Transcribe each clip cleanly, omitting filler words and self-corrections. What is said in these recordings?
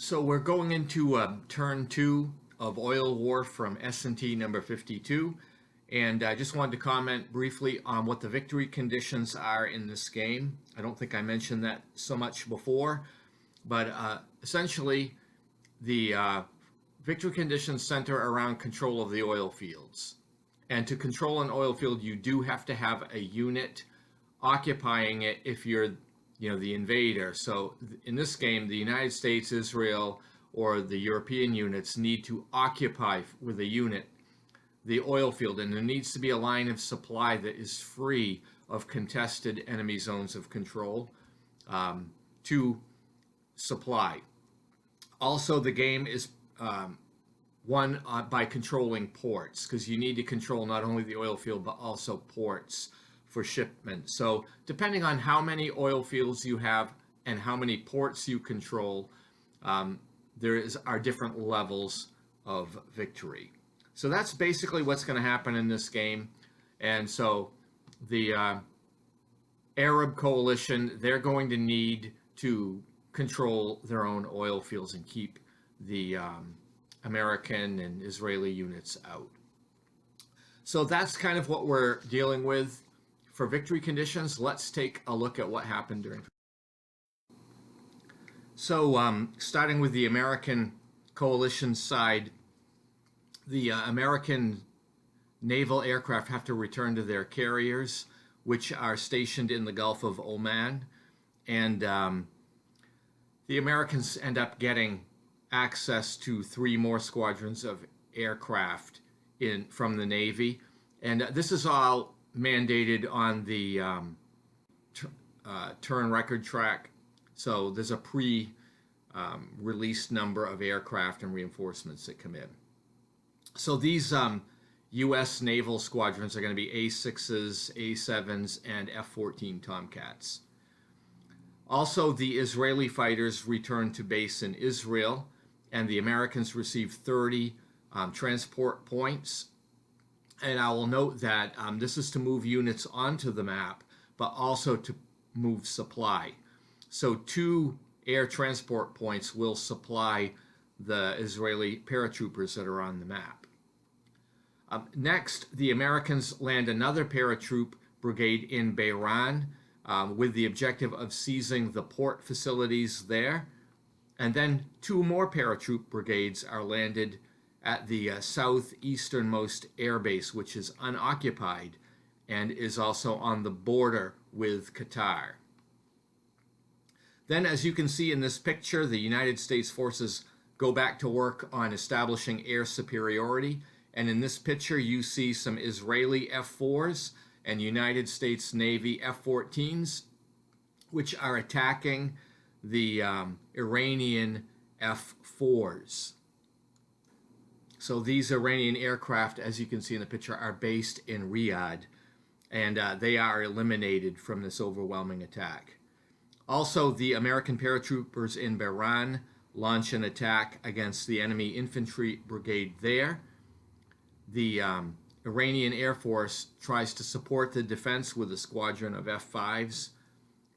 So we're going into turn 2 of Oil War from S&T number 52, and I just wanted to comment briefly on what the victory conditions are in this game. I don't think I mentioned that so much before, but essentially the victory conditions center around control of the oil fields. And to control an oil field, you do have to have a unit occupying it if you're the invader. So in this game, the United States, Israel, or the European units need to occupy with a unit the oil field, and there needs to be a line of supply that is free of contested enemy zones of control to supply. Also, the game is won by controlling ports, because you need to control not only the oil field but also ports for shipment. So depending on how many oil fields you have and how many ports you control, there are different levels of victory. So that's basically what's going to happen in this game. And so the Arab coalition, they're going to need to control their own oil fields and keep the American and Israeli units out. So that's kind of what we're dealing with. For victory conditions, let's take a look at what happened during. So starting with the American coalition side, the American naval aircraft have to return to their carriers, which are stationed in the Gulf of Oman. And the Americans end up getting access to 3 more squadrons of aircraft from the Navy. And this is all mandated on the turn record track. So there's a pre-released number of aircraft and reinforcements that come in. So these U.S. naval squadrons are going to be A-6s, A-7s, and F-14 Tomcats. Also, the Israeli fighters returned to base in Israel, and the Americans received 30 transport points. And I will note that this is to move units onto the map, but also to move supply. So 2 air transport points will supply the Israeli paratroopers that are on the map. Next, the Americans land another paratroop brigade in Bahrain with the objective of seizing the port facilities there. And then 2 more paratroop brigades are landed at the southeasternmost airbase, which is unoccupied and is also on the border with Qatar. Then, as you can see in this picture, the United States forces go back to work on establishing air superiority. And in this picture, you see some Israeli F-4s and United States Navy F-14s, which are attacking the Iranian F-4s. So these Iranian aircraft, as you can see in the picture, are based in Riyadh, and they are eliminated from this overwhelming attack. Also, the American paratroopers in Bahrain launch an attack against the enemy infantry brigade there. The Iranian Air Force tries to support the defense with a squadron of F-5s,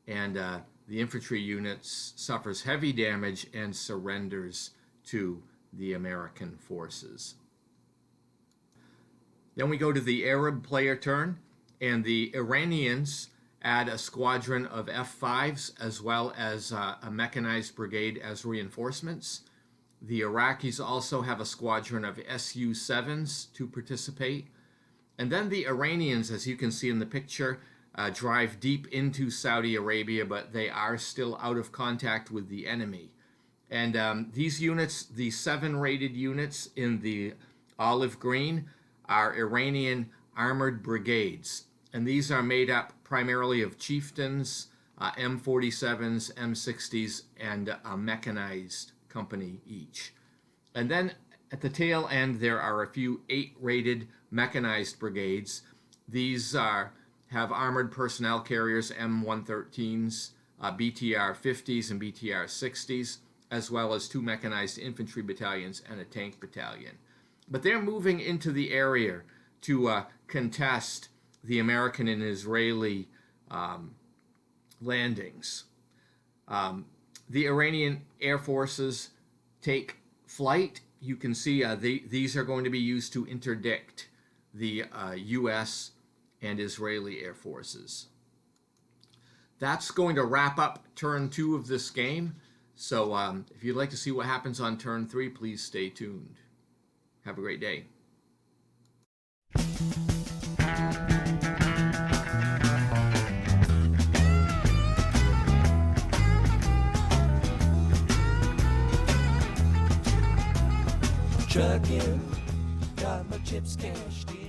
and the infantry unit suffers heavy damage and surrenders to the American forces. Then we go to the Arab player turn, and the Iranians add a squadron of F-5s as well as a mechanized brigade as reinforcements. The Iraqis also have a squadron of Su-7s to participate. And then the Iranians, as you can see in the picture, drive deep into Saudi Arabia, but they are still out of contact with the enemy. And these units, the 7-rated units in the olive green, are Iranian armored brigades. And these are made up primarily of chieftains, M47s, M60s, and a mechanized company each. And then at the tail end, there are a few 8-rated mechanized brigades. These have armored personnel carriers, M113s, BTR-50s, and BTR-60s, as well as 2 mechanized infantry battalions and a tank battalion. But they're moving into the area to contest the American and Israeli landings. The Iranian air forces take flight, you can see these are going to be used to interdict the U.S. and Israeli Air Forces. That's going to wrap up turn 2 of this game. So if you'd like to see what happens on turn 3, please stay tuned. Have a great day. Trucking, got my chips cashed in.